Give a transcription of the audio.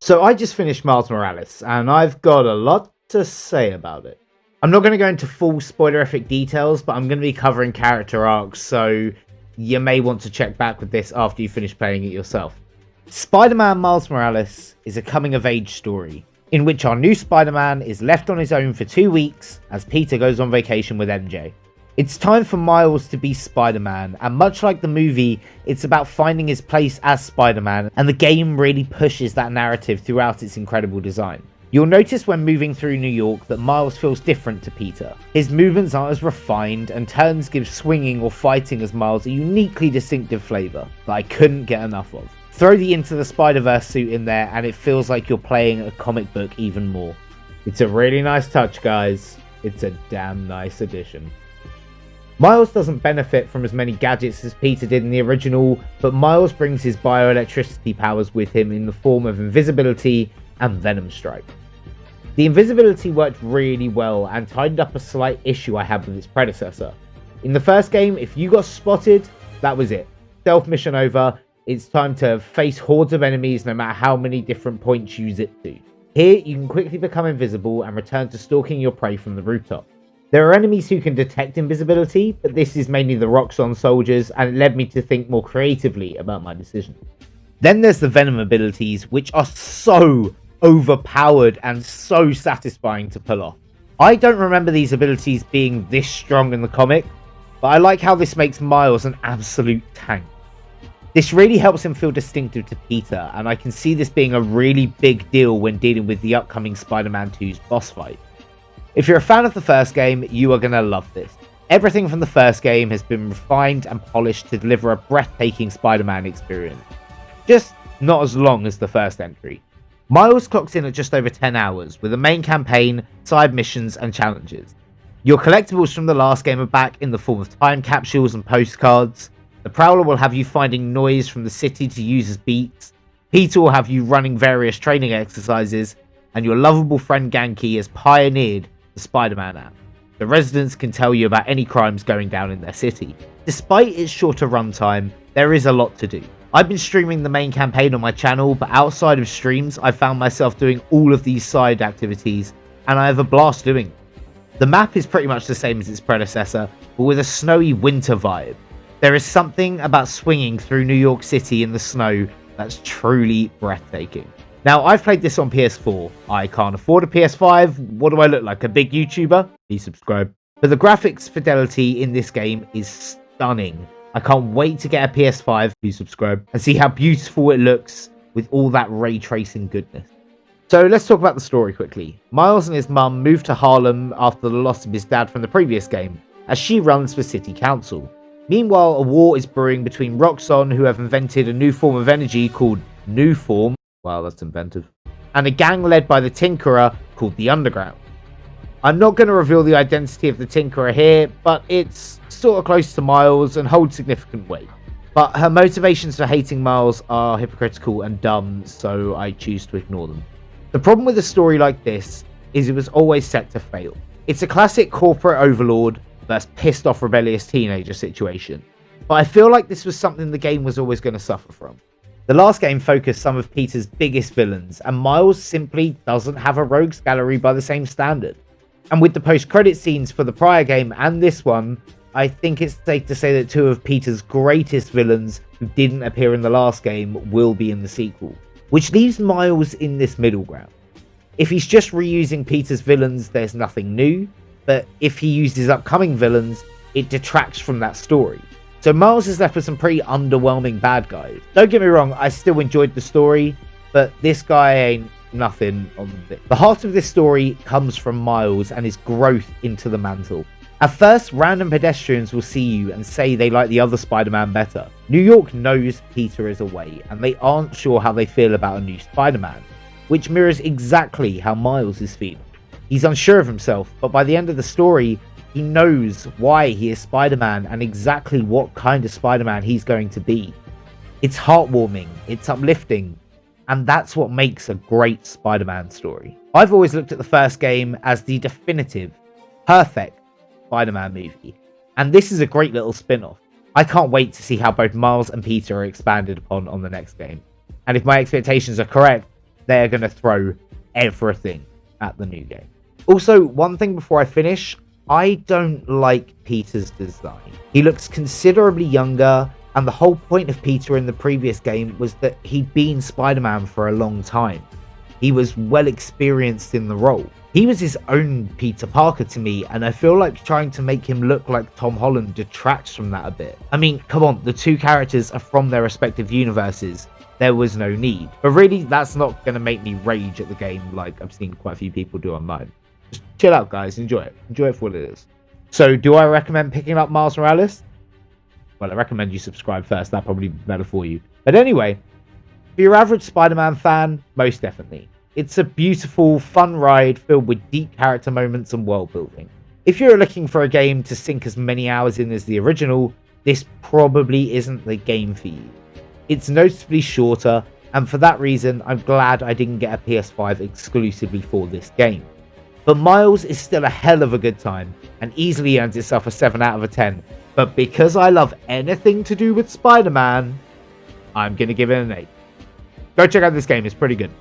So I just finished Miles Morales, and I've got a lot to say about it. I'm not going to go into full spoilerific details, but I'm going to be covering character arcs, so you may want to check back with this after you finish playing it yourself. Spider-Man Miles Morales is a coming-of-age story, in which our new Spider-Man is left on his own for 2 weeks as Peter goes on vacation with MJ. It's time for Miles to be Spider-Man, and much like the movie, it's about finding his place as Spider-Man, and the game really pushes that narrative throughout its incredible design. You'll notice when moving through New York that Miles feels different to Peter. His movements aren't as refined, and turns give swinging or fighting as Miles a uniquely distinctive flavour that I couldn't get enough of. Throw the Into the Spider-Verse suit in there and it feels like you're playing a comic book even more. It's a really nice touch, guys. It's a damn nice addition. Miles doesn't benefit from as many gadgets as Peter did in the original, but Miles brings his bioelectricity powers with him in the form of invisibility and Venom Strike. The invisibility worked really well and tidied up a slight issue I had with its predecessor. In the first game, if you got spotted, that was it. Stealth mission over, it's time to face hordes of enemies no matter how many different points you zip to. Here, you can quickly become invisible and return to stalking your prey from the rooftop. There are enemies who can detect invisibility, but this is mainly the Roxxon soldiers, and it led me to think more creatively about my decision. Then there's the Venom abilities, which are so overpowered and so satisfying to pull off. I don't remember these abilities being this strong in the comic, but I like how this makes Miles an absolute tank. This really helps him feel distinctive to Peter, and I can see this being a really big deal when dealing with the upcoming Spider-Man 2's boss fight. If you're a fan of the first game, you are going to love this. Everything from the first game has been refined and polished to deliver a breathtaking Spider-Man experience. Just not as long as the first entry. Miles clocks in at just over 10 hours, with a main campaign, side missions, and challenges. Your collectibles from the last game are back in the form of time capsules and postcards. The Prowler will have you finding noise from the city to use as beats. Peter will have you running various training exercises, and your lovable friend Ganke has pioneered the Spider-Man app. The residents can tell you about any crimes going down in their city. Despite its shorter runtime, there is a lot to do. I've been streaming the main campaign on my channel, but outside of streams, I found myself doing all of these side activities, and I have a blast doing them. The map is pretty much the same as its predecessor, but with a snowy winter vibe. There is something about swinging through New York City in the snow that's truly breathtaking. Now, I've played this on PS4. I can't afford a PS5. What do I look like, a big YouTuber? Please subscribe. But the graphics fidelity in this game is stunning. I can't wait to get a PS5. Please subscribe. And see how beautiful it looks with all that ray tracing goodness. So let's talk about the story quickly. Miles and his mum move to Harlem after the loss of his dad from the previous game, as she runs for city council. Meanwhile, a war is brewing between Roxxon, who have invented a new form of energy called New Form. Wow, that's inventive. And a gang led by the Tinkerer called the Underground. I'm not going to reveal the identity of the Tinkerer here, but it's sort of close to Miles and holds significant weight. But her motivations for hating Miles are hypocritical and dumb, so I choose to ignore them. The problem with a story like this is it was always set to fail. It's a classic corporate overlord versus pissed off rebellious teenager situation. But I feel like this was something the game was always going to suffer from. The last game focused some of Peter's biggest villains, and Miles simply doesn't have a rogues gallery by the same standard. And with the post-credit scenes for the prior game and this one, I think it's safe to say that two of Peter's greatest villains who didn't appear in the last game will be in the sequel, which leaves Miles in this middle ground. If he's just reusing Peter's villains, there's nothing new, but if he uses upcoming villains, it detracts from that story. So Miles is left with some pretty underwhelming bad guys. Don't get me wrong, I still enjoyed the story, but this guy ain't nothing on this. The heart of this story comes from Miles and his growth into the mantle. At first, random pedestrians will see you and say they like the other Spider-Man better. New York knows Peter is away, and they aren't sure how they feel about a new Spider-Man, which mirrors exactly how Miles is feeling. He's unsure of himself, but by the end of the story, he knows why he is Spider-Man and exactly what kind of Spider-Man he's going to be. It's heartwarming, it's uplifting, and that's what makes a great Spider-Man story. I've always looked at the first game as the definitive, perfect Spider-Man movie, and this is a great little spin-off. I can't wait to see how both Miles and Peter are expanded upon on the next game. And if my expectations are correct, they're going to throw everything at the new game. Also, one thing before I finish, I don't like Peter's design. He looks considerably younger, and the whole point of Peter in the previous game was that he'd been Spider-Man for a long time. He was well experienced in the role. He was his own Peter Parker to me, and I feel like trying to make him look like Tom Holland detracts from that a bit. I mean, come on, the two characters are from their respective universes. There was no need. But really, that's not going to make me rage at the game like I've seen quite a few people do online. Just chill out, guys. Enjoy it. Enjoy it for what it is. So, do I recommend picking up Miles Morales? Well, I recommend you subscribe first. That'd probably be better for you. But anyway, for your average Spider-Man fan, most definitely. It's a beautiful, fun ride filled with deep character moments and world building. If you're looking for a game to sink as many hours in as the original, this probably isn't the game for you. It's noticeably shorter, and for that reason, I'm glad I didn't get a PS5 exclusively for this game. But Miles is still a hell of a good time, and easily earns itself a 7 out of a 10. But because I love anything to do with Spider-Man, I'm going to give it an 8. Go check out this game, it's pretty good.